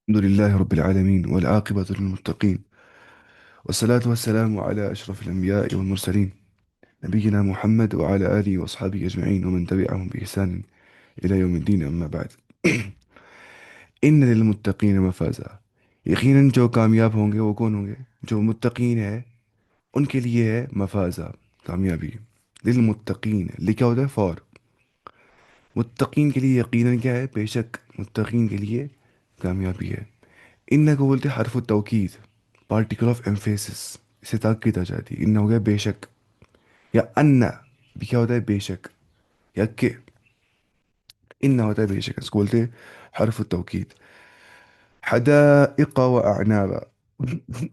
الحمد لله رب العالمين والعاقبة للمتقين، والصلاة والسلام على أشرف الأنبياء والمرسلين، نبينا محمد وعلى آله وأصحابه أجمعين ومن تبعهم بإحسان إلى يوم الدين، أما بعد. إن للمتقين مفازا. یقیناً جو کامیاب ہوں گے وہ کون ہوں گے؟ جو متقین ہے ان کے لیے ہے مفازا، کامیابی. للمتقین لکھا ہوتا ہے فور. متقین کے لیے یقیناً کیا ہے؟ بے شک متقین کے لیے کامیابی ہے. ان کو بولتے ہیں حرف التوکید، پارٹیکل آف ایمفیسس. اسے تاکید آ جاتی ہے. ان ہو گیا بے شک، یا ان بھی کیا ہوتا ہے؟ بے شک. یا کہ ان ہوتا ہے بے شک، اس کو بولتے ہیں حرف التوکید. حدائق و اعنابا.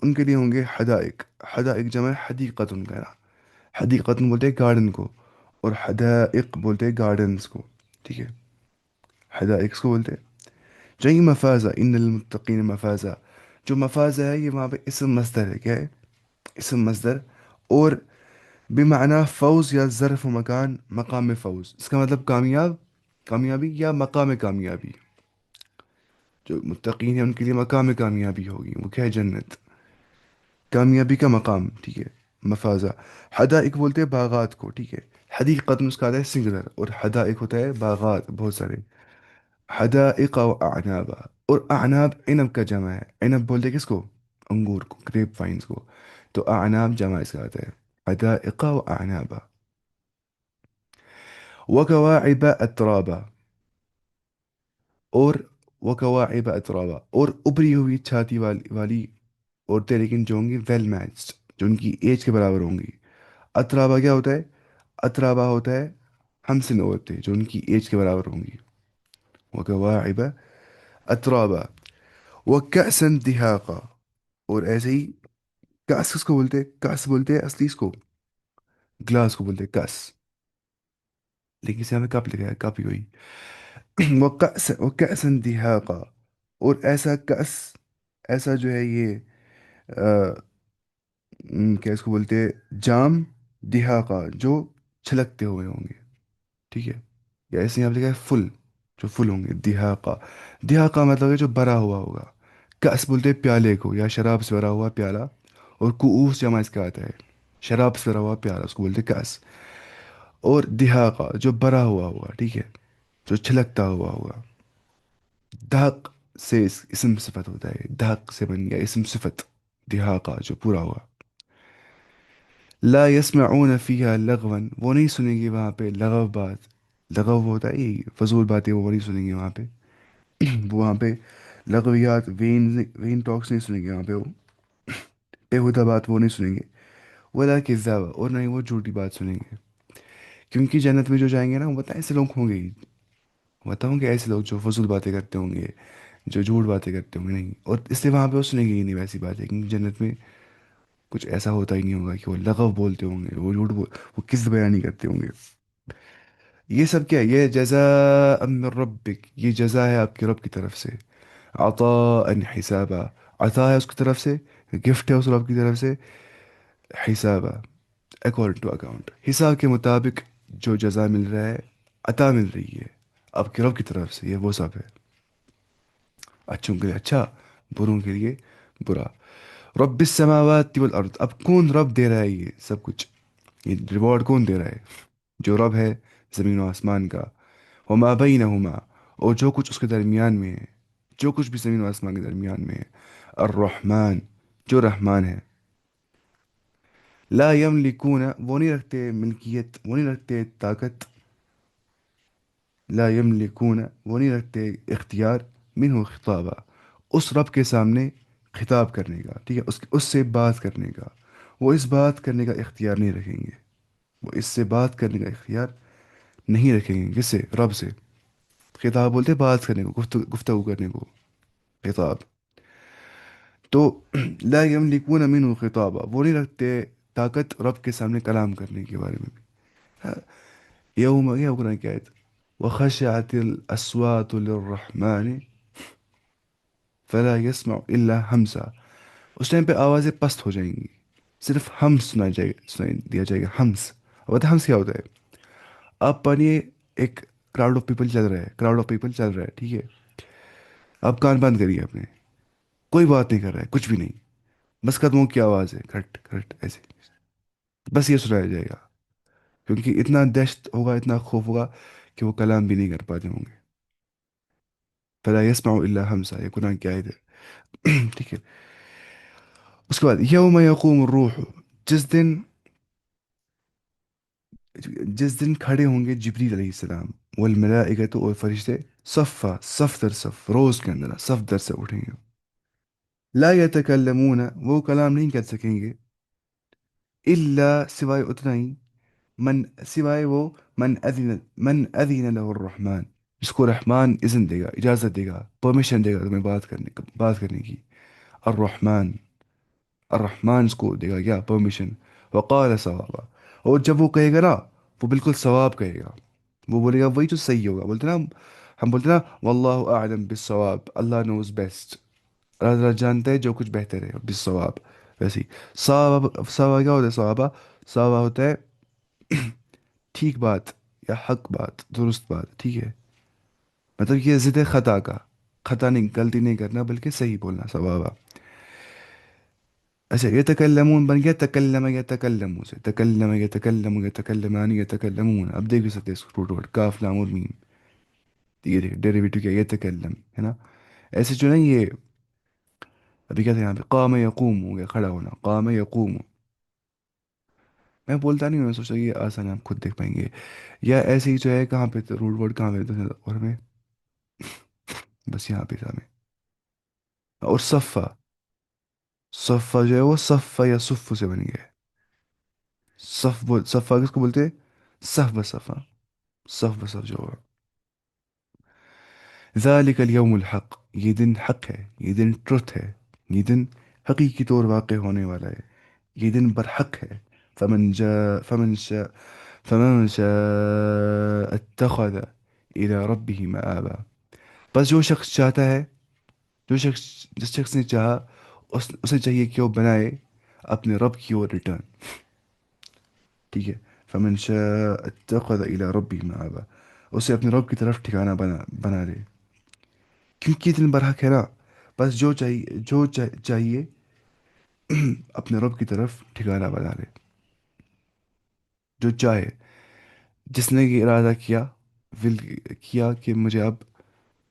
ان کے لیے ہوں گے حدائق. حدائق جمع ہے حدیقت کا نا. حدیقت بولتے ہیں گارڈن کو، اور حدائق بولتے ہیں گارڈنس کو. ٹھیک ہے، حدائق کو بولتے ہیں. جو یہ مفازہ، ان المتقین مفازہ، جو مفازہ ہے یہ وہاں پہ اسم مصدر ہے. کیا ہے؟ اسم مصدر. اور بمعنی فوز یا ظرف مکان، مقام فوز. اس کا مطلب کامیاب، کامیابی یا مقام کامیابی. جو متقین ہیں ان کے لیے مقام کامیابی ہوگی، وہ کیا ہے؟ جنت. کامیابی کا مقام. ٹھیک ہے، مفازہ. حدائق بولتے ہیں باغات کو. ٹھیک ہے، حدیقت اس کا آتا ہے سنگلر، اور حدائق ہوتا ہے باغات بہت سارے. حدائق و اعنابا. اور اعناب عنب کا جمع ہے. عنب بولتے ہیں کس کو؟ انگور کو، گریپ وائنس کو. تو اعناب جمع اس کا آتا ہے. حدائق و اعنابا. وکواعب اترابا. اور وکواعب اترابا، اور ابری ہوئی چھاتی والی عورتیں، لیکن جو ہوں گی ویل میچڈ، جو ان کی ایج کے برابر ہوں گی. اترابا کیا ہوتا ہے؟ اترابا ہوتا ہے ہمسن عورتیں جو ان کی ایج کے برابر ہوں گی. وکواعب اترابا. وکأسن دہاقا. اور ایسے ہی کاس کس کو بولتے ہیں؟ کاس بولتے ہیں اصلی اس کو گلاس کو بولتے ہیں کاس، لیکن اسے ہمیں کپ لکھا ہے، کپ ہی ہوئی. وکأسن دہاقا. اور ایسا کأس، ایسا جو ہے یہ کیا اس کو بولتے ہیں؟ جام. دہاقا جو چھلکتے ہوئے ہوں گے. ٹھیک ہے، یا ایسے یہاں پہ لکھا ہے فل، جو فل ہوں گے. دہاقا. دہاقا مطلب ہے جو بھرا ہوا ہوگا. کأس بولتے ہیں پیالے کو، یا شراب سے بھرا ہوا پیالہ. اور کوؤس جمع اس کا آتا ہے، شراب سے بھرا ہوا پیالہ، اس کو بولتے ہیں کأس. اور دہاقا جو بھرا ہوا ہوگا. ٹھیک ہے، جو چھلکتا ہوا ہوگا. دھک سے اسم صفت ہوتا ہے، دھک سے بن گیا اسم صفت. دہاقا جو پورا ہوا. لا يسمعون فيها لغوا. وہ نہیں سنیں گے وہاں پہ لغو بات. لغو ہوتا ہے یہ فضول باتیں، وہ نہیں سنیں گے وہاں پہ. وہ وہاں پہ لغویات، وین ٹاکس نہیں سنیں گے وہاں پہ. وہ بےہودہ بات وہ نہیں سنیں گے. ولا کذاب. اور نہ ہی وہ جھوٹی بات سنیں گے. کیونکہ جنت میں جو جائیں گے نا، وہ بتائیں ایسے لوگ ہوں گے ہی. بتاؤں گے ایسے لوگ جو فضول باتیں کرتے ہوں گے، جو جھوٹ باتیں کرتے ہوں گے. نہیں، اور اس لیے وہاں پہ وہ سنیں گے ہی نہیں ویسی باتیں، کیونکہ جنت میں کچھ ایسا ہوتا ہی نہیں ہوگا کہ وہ لغو بولتے ہوں گے، وہ جھوٹ وہ کس بیان نہیں کرتے ہوں گے. یہ سب کیا ہے؟ یہ جزاء من ربک، یہ جزا ہے آپ کے رب کی طرف سے. عطاء حسابا. عطا ہے اس کی طرف سے، گفٹ ہے اس رب کی طرف سے. حسابا اکارڈنگ ٹو اکاؤنٹ، حساب کے مطابق جو جزا مل رہا ہے، عطا مل رہی ہے آپ کے رب کی طرف سے. یہ وہ سب ہے، اچھوں کے لیے اچھا، بروں کے لیے برا. رب السماوات والارض. اب کون رب دے رہا ہے یہ سب کچھ؟ یہ ریوارڈ کون دے رہا ہے؟ جو رب ہے زمین و آسمان کا. وما بینہما. اور جو کچھ اس کے درمیان میں ہے، جو کچھ بھی زمین و آسمان کے درمیان میں ہے. الرحمن. جو رحمان ہے. لا یملکون. وہ نہیں رکھتے ملکیت، وہ نہیں رکھتے طاقت. لا یملکون. وہ نہیں رکھتے اختیار. منہ خطابہ. اس رب کے سامنے خطاب کرنے کا. ٹھیک ہے، اس سے بات کرنے کا. وہ اس بات کرنے کا اختیار نہیں رکھیں گے. وہ اس سے بات کرنے کا اختیار نہیں رکھیں گے. کس سے؟ رب سے. خطاب بولتے بات کرنے کو، گفتگو کرنے کو خطاب. تو لا یملکون منہ خطابہ. وہ نہیں رکھتے طاقت رب کے سامنے کلام کرنے کے بارے میں بھی. ہاں، یوم یہ قرآن کی آیت. وخشعت الاصوات للرحمن فلا يسمع الا ہمسا. اس ٹائم پہ آوازیں پست ہو جائیں گی، صرف ہم سنائی دیا جائے گا. ہمس. اور پتہ ہے ہمس کیا ہوتا ہے؟ آپ پڑھیے، ایک کراؤڈ آف پیپل چل رہا ہے، کراؤڈ آف پیپل چل رہا ہے. ٹھیک ہے، آپ کان بند کریے اپنے. कोई बात नहीं कर रहा है, कुछ भी नहीं, बस कदमों की आवाज़ है, खट खट ऐसे, बस ये सुनाया जाएगा। क्योंकि इतना दहशत होगा, इतना खौफ होगा कि वो कलाम भी नहीं कर पाते होंगे। फला यस्माउ इल्ला हमसा, ये कुरान की आयत है। ठीक है। उसके बाद यौम यकूम रूह, जिस दिन, जिस दिन खड़े होंगे जिब्रील अलैहिस्सलाम, वल मलाइकतु, और फरिश्ते, सफ़ा, सफ दर सफ, रोज के अंदर सफ दर से उठेंगे। ला यतकल्लमून, वो कलाम नहीं कर सकेंगे, इल्ला, सिवाय उतना ही, मन, सिवाय वो, मन अज़िन लहु रहमान, जिसको रहमान इज़्न देगा, इजाज़त देगा, परमिशन देगा तुम्हें बात करने की। अर्रहमान, अर्रहमान इसको देगा क्या, परमिशन। वक़ाल सवाबा, और जब वो कहेगा ना, वो बिल्कुल सवाब कहेगा, वो बोलेगा वही तो सही होगा। बोलते ना, हम बोलते ना, वल्लाहु आलम बिस्सवाब, अल्लाह नोज बेस्ट, अल्लाह ताला जानता है जो कुछ बेहतर है, बिस्सवाब। वैसे ही सवाब, सवाब क्या होता है, सवाबा, सवाब होता है ठीक बात, या हक बात, दुरुस्त बात, ठीक है। मतलब ये ज़िद है खता का, खता नहीं, गलती नहीं करना, बल्कि सही बोलना, सवाबा। अच्छा, ये तकल्लमून बन गया तकल्लम या तकल्लमू से, तकल्लम या तकल्लम या तकल्लमानी या तकल्लमून। अब देख भी सकते हैं इसको, रूट वर्ड काफ लाम और मीम, ये देखिए डेरिवेटिव क्या, ये तकल्लम है ना। ऐसे जो ना ये, अभी क्या था यहाँ पे, काम यकूम हो गया, खड़ा होना, काम यकूम। मैं बोलता नहीं हूँ, मैं सोचा ये आसान है, आप खुद देख पाएंगे। या ऐसे ही जो है, कहाँ पे तो रूट वर्ड कहाँ पे तो, और मैं, बस यहाँ पे था मैं। और सफ़ा, सफ़ा जो है वो सफ़ा या सुफ़ से बन गया है। सफ़ बोल, सफ़ा किसको बोलते हैं, सफ़ ब सफ़ा, सफ़ ब सफ़ जो होगा। ज़ालिकल यौमुल हक़, ये दिन हक है, ये दिन ट्रुथ है, ये दिन हकीकी तौर वाक़ होने वाला है, ये दिन बरहक है। फमन जा फमन शा फमन शाअ अत्तखज़ इला रब्बिही मआबा, बस जो शख्स चाहता है, जो शख्स, जिस शख्स ने चाहा, उसे चाहिए कि वो बनाए अपने रब की ओर रिटर्न, ठीक है। फमन शाअ अत्तखज़ इला रब्बिही मआबा, उसे अपने रब की तरफ ठिकाना बना ले। क्योंकि ये दिन बरहक है ना, बस जो चाहिए, चाहिए अपने रब की तरफ ठिकाना बना ले, जो चाहे, जिसने ये इरादा किया, विल किया कि मुझे अब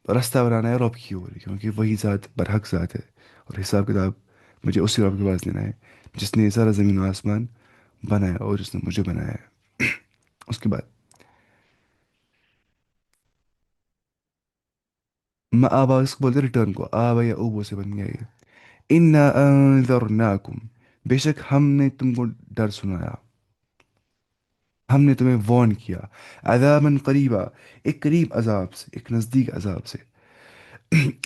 रास्ता बनाना है रब की ओर, क्योंकि वही ज़ात बरहक ज़ात है, और हिसाब किताब मुझे उसी रब के पास लेना है, जिसने ये सारा ज़मीन और आसमान बनाया, और जिसने मुझे बनाया है। उसके बाद मैं आबा, इसको बोलते रिटर्न को, आबा या ऊबो से बन गया ये। इन्ना अंज़रनाकुम, बेशक हमने तुमको डर सुनाया, हमने तुम्हें वार्न किया, अज़ाबन करीबा, एक करीब अजाब से, एक नज़दीक अजाब से।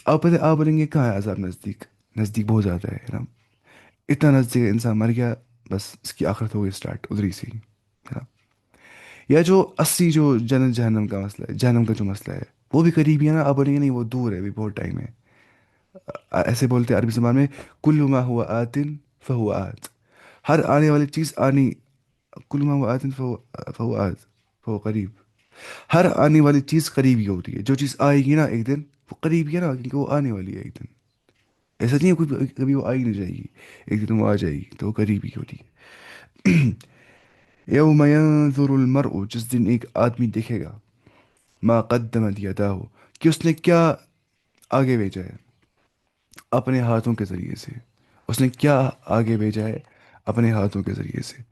आप पता, आप बोलेंगे कहाँ है अजाब, नज़दीक, नज़दीक बहुत ज़्यादा है ना, इतना नज़दीक है, इंसान मर गया, बस इसकी आखिरत हो गई स्टार्ट उधर ही से ही, है ना। या जो असली जो जन्नत जहन्नम का मसला है, जहन्नम का जो मसला है, वो भी करीब ही है ना। आप बोलेंगे नहीं वो दूर है, अभी बहुत टाइम है। ऐसे बोलते हैं अरबी ज़बान में, कुल्लु मा हुआ आतिन फहुआ आत, हर आने वाली चीज़ आनी, कुल्लु मा हुआ आतिन फहुआ आत, फहुआ करीब, हर आने वाली चीज़ करीब ही होती है। जो चीज़ आएगी ना एक दिन, वो करीब ही है ना, क्योंकि वो आने वाली है एक दिन। ऐसा नहीं है कोई कभी वो आ ही नहीं जाएगी, एक दिन वो आ जाएगी, तो वो करीब ही होती है। यौम यंजुरुल मरउ, जिस दिन एक आदमी देखेगा, मा कद्दमत यदाहु, कि उसने क्या आगे भेजा है अपने हाथों के ज़रिए से, उसने क्या आगे भेजा है अपने हाथों के ज़रिए से।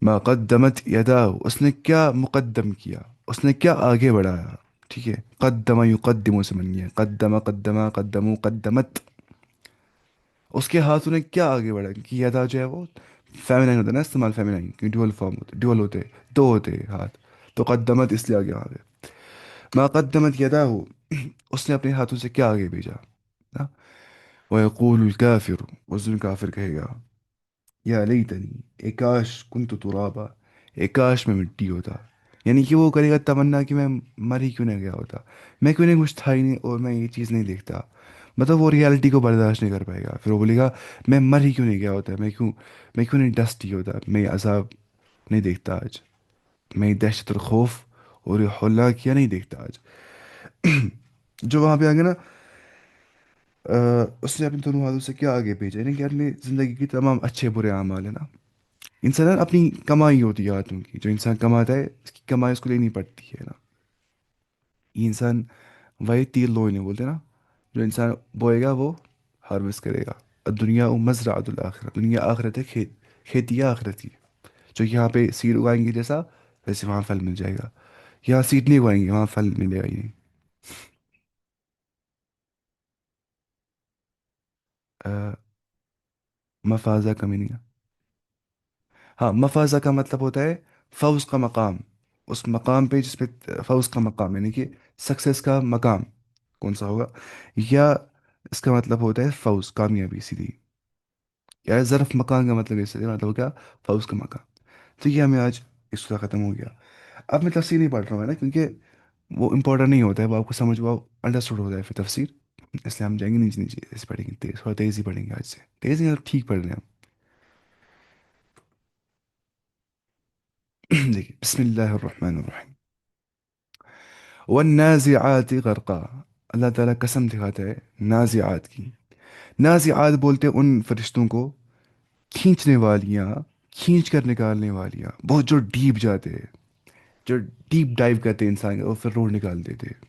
मा कद्दमत यदाहु, उसने क्या मुकद्दम किया, उसने क्या आगे बढ़ाया, ठीक है। कद्दमा युकद्दिमु से बन गया, कद्दमा कद्दमा कद्दमू कद्दमत, उसके हाथों ने क्या आगे बढ़ा, कि यदा जो है वो फेमिनाइन होता है ना, इस्तेमाल फेमिनाइन, कि ड्यूअल फॉर्म होते, ड्यूअल होते, दो होते हाथ, तो कद्दमत इसलिए आगे आ गए। मा कद्दमत यदाहु, उसने अपने हाथों से क्या आगे भेजा ना। वयकूलुल काफिर, उस दिन काफिर कहेगा, या लैतनी, ए काश कुंतु तुराबा, ए काश मैं मिट्टी होता। यानी कि वो करेगा तमन्ना कि मैं मर ही क्यों नहीं गया होता, मैं क्यों नहीं, कुछ था ही नहीं, और मैं ये चीज़ नहीं देखता। मतलब वो रियलिटी को बर्दाश्त नहीं कर पाएगा, फिर वो बोलेगा मैं मर ही क्यों नहीं गया होता, मैं क्यों नहीं डस्ट ही होता, मैं ये अजाब नहीं देखता आज, मैं ये दहशत और खौफ और ये हौला किया नहीं देखता आज। जो वहाँ पे आ गया ना, उसने अपने दोनों हाथों से क्या आगे भेजा, यानी कि अपनी ज़िंदगी की तमाम अच्छे बुरे अमाल है ना, इंसान ना अपनी कमाई होती है हाथों की, जो इंसान कमाता है इसकी कमाई उसको लेनी पड़ती है ना। ये इंसान वही तीर लोई नहीं बोलते ना, जो इंसान बोएगा वो हार्वेस्ट करेगा। दुनिया मज़राअतुल आखिरत, दुनिया आखिरत है, खेती है आखिरत की। जो यहाँ पे सीड उगाएंगे जैसा, वैसे वहाँ फल मिल जाएगा। यहाँ सीड नहीं उगाएंगे, वहाँ फल मिलेगा ही नहीं। अ, मफाजा का मीनिंग, हाँ मफाजा का मतलब होता है फौज का मकाम। उस मकाम पे जिस पे फौज का मकाम यानी कि सक्सेस का मकाम कौन सा होगा, या इसका मतलब होता है फौज कामयाबी सीधी, या ज़रफ मकान का मतलब इससे मतलब हो गया फौज का मकाम। तो ये हमें आज इस सूरा ख़त्म हो गया। अब मैं तफसीर नहीं पढ़ रहा हूँ है ना, क्योंकि वो इम्पोर्टेंट नहीं होता है, वो आपको समझ वो अंडरस्टूड होता है फिर तफसीर। इसलिए हम जाएंगे नीचे नीचे ऐसे पढ़ेंगे, तेज थोड़ा तेज़ ही पढ़ेंगे आज से, तेज़ ही मतलब ठीक पढ़ रहे हैं हम। देखिए बिस्मिल्लाहिर्रहमानिर्रहीम। वन्नाज़िआति गरक़ा, अल्लाह ताला कसम दिखाता है नाज़िआत की। नाज़िआत बोलते हैं उन फरिश्तों को, खींचने वालियाँ, खींच कर निकालने वालियाँ, बहुत जो डीप जाते हैं, जो डीप डाइव करते हैं इंसान का और फिर रोड निकाल देते हैं।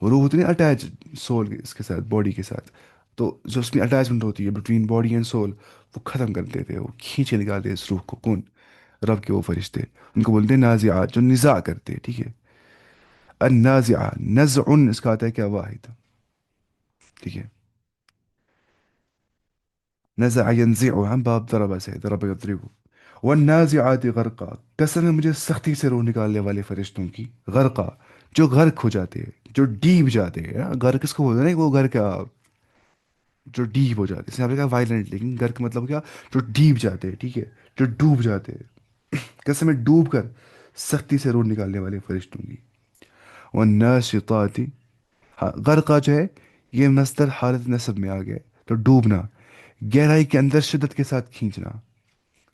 वो रूह होती है अटैच सोल इसके साथ, बॉडी के साथ, तो जो उसमें अटैचमेंट होती है बिटवीन बॉडी एंड सोल, वो ख़त्म कर देते हैं, वो खींच के निकालते हैं इस रूह को। कौन? रब के वो फरिश्ते, उनको बोलते हैं नाज़िआत, जो निज़ा करते हैं, ठीक है। अन्नाज़िआ, नज़उन इसका आता है क्या, वाहिद, ठीक है। नज़अ यंज़िउ, हम बाप दरबा से दरब यदरिबु। वन्नाज़िआति गरक़ा, कसम है मुझे सख्ती से रूह निकालने वाले फरिश्तों की। गरक़ा, जो गर्क हो जाते हैं, जो डीब जाते हैं, गर्क किसको बोलते हैं ना, वो घर का जो डीप हो जाते हैं, इसने आपने कहा वायलेंट, लेकिन गर्क मतलब क्या, जो डीप जाते हैं, ठीक है, जो डूब जाते हैं। कसम है डूब कर सख्ती से रूह निकालने वाले फरिश्तों की। वन्नाशिताति, हाँ गर्का जो है ये मस्तर हालत नसब में आ गया है, तो डूबना, गहराई के अंदर शिद्दत के साथ खींचना।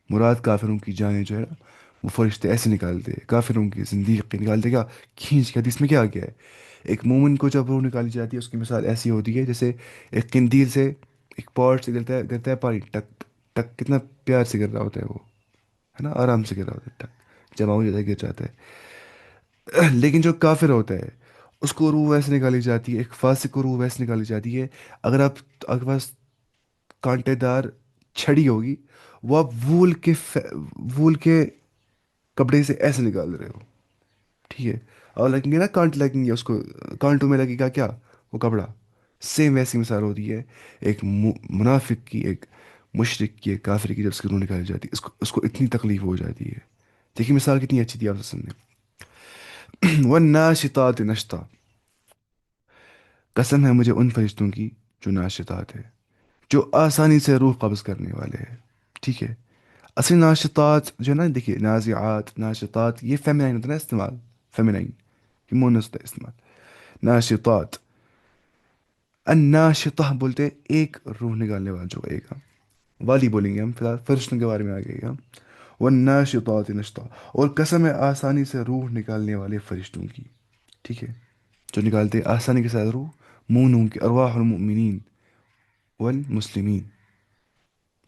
मुराद काफिरों की जानें जो है ना, वो फरिश्ते ऐसे निकालते हैं, काफिरों की जिंदगी निकालते क्या, खींच के। हदीस में क्या आ गया है, एक मोमिन को जब रूह निकाली जाती है उसकी मिसाल ऐसी होती है जैसे एक कंदील से, एक पॉट से गिरता है पानी, टक टक, कितना प्यार से गिर रहा होता है वो, है ना, आराम से गिर रहा होता है, टक जमा हो जाता है, गिर जाता है। लेकिन जो काफिर होता है उसको रूह वैसे निकाली जाती है, एक फासिक को रूह वैसे निकाली जाती है, अगर आप, आपके पास कांटेदार छड़ी होगी, वो आप वूल के कपड़े से ऐसे निकाल रहे हो, ठीक है, और लगेंगे ना कांटे लगेंगे उसको, कांटों में लगेगा क्या, वो कपड़ा। सेम वैसी मिसाल होती है एक मुनाफिक की, एक मुशरिक की, एक काफिर की, जब उसकी रूह निकाली जाती है, उसको उसको इतनी तकलीफ हो जाती है। देखिए मिसाल कितनी अच्छी थी आपसे सुनने। वन्नाशितात नश्ता, कसम है मुझे उन फरिश्तों की जो नाशितात है, जो आसानी से रूह कब्ज करने वाले हैं, ठीक है। असली नाशितात जो है ना, देखिए नाजिआत नाशितात ये फेमिनाइन होता है ना इस्तेमाल, फेमिनाइन, ये मोनस होता है इस्तेमाल। नाशितात, अन्नाशिता बोलते हैं एक रूह निकालने वाला जो एक वाली बोलेंगे हम, फिलहाल फरिश्तों के बारे में आ गए हम। वन्नाशितात नश्ता, और कसम है आसानी से रूह निकालने वाले फरिश्तों की, ठीक है, जो निकालते हैं आसानी के साथ रूह, मूनों की, अरवाहुल मुमिनीन वल मुस्लिमीन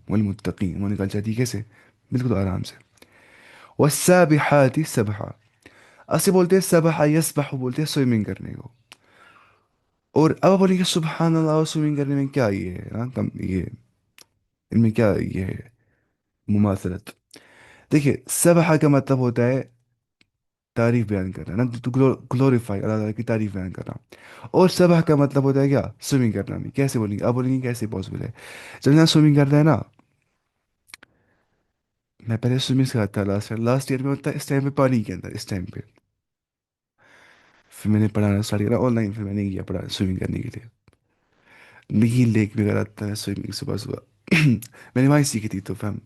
वल मुत्तकीन, वो निकाल जाती है कैसे, बिल्कुल आराम से। वस्साबिहाती सबहा, ऐसे बोलते हैं सबहा यसबह, बोलते हैं स्विमिंग करने को। और अब आप बोलेंगे सुबहान अल्लाह, स्विमिंग करने में क्या ये है, हाँ कम ये, इनमें क्या ये है मुमासलत। देखिए सबहा का मतलब होता है तारीफ बयान करना ना, तो ग्लोरीफाई, अल्लाह ताला की तारीफ बयान करना। और सबह का मतलब होता है क्या, स्विमिंग करना भी। कैसे बोलेंगे, आप बोलेंगे कैसे पॉसिबल है, जब यहाँ स्विमिंग करता है ना, मैं पहले स्विमिंग सिखाता था लास्ट ईयर में होता है, इस टाइम पे पानी के अंदर, इस टाइम पे फिर मैंने पढ़ाना स्टार्ट करा ऑनलाइन, फिर मैंने किया पढ़ा स्विमिंग करने के लिए। नहीं लेक वगैरह आता है स्विमिंग सुबह सुबह। मैंने वहीं सीखी थी, तो फैम,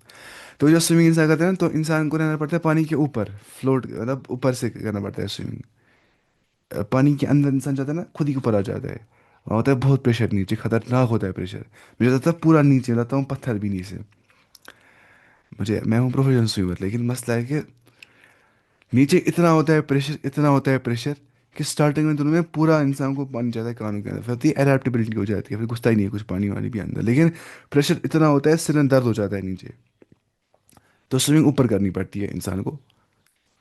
तो जब स्विमिंग इंसान करता है ना, तो इंसान को रहना पड़ता है पानी के ऊपर, फ्लोट मतलब ऊपर से करना पड़ता है स्विमिंग। पानी के अंदर इंसान जाता है ना, खुद ही ऊपर आ जाता है, वहाँ होता है बहुत प्रेशर नीचे, खतरनाक होता है प्रेशर। मुझे जाता है पूरा नीचे, जाता हूँ पत्थर भी नीचे। मुझे, मैं हूँ प्रोफेशनल स्विमर, लेकिन मसला है कि नीचे इतना होता है प्रेशर, इतना होता है प्रेशर کہ اسٹارٹنگ میں دنوں میں پورا انسان کو پانی چاہتا ہے کانوں کے اندر، پھر ہوتی ہے اڈیپٹیبلٹی ہو جاتی ہے، پھر گھستا ہی نہیں ہے کچھ پانی وانی بھی اندر، لیکن پریشر اتنا ہوتا ہے سر میں درد ہو جاتا ہے نیچے، تو سوئمنگ اوپر کرنی پڑتی ہے انسان کو،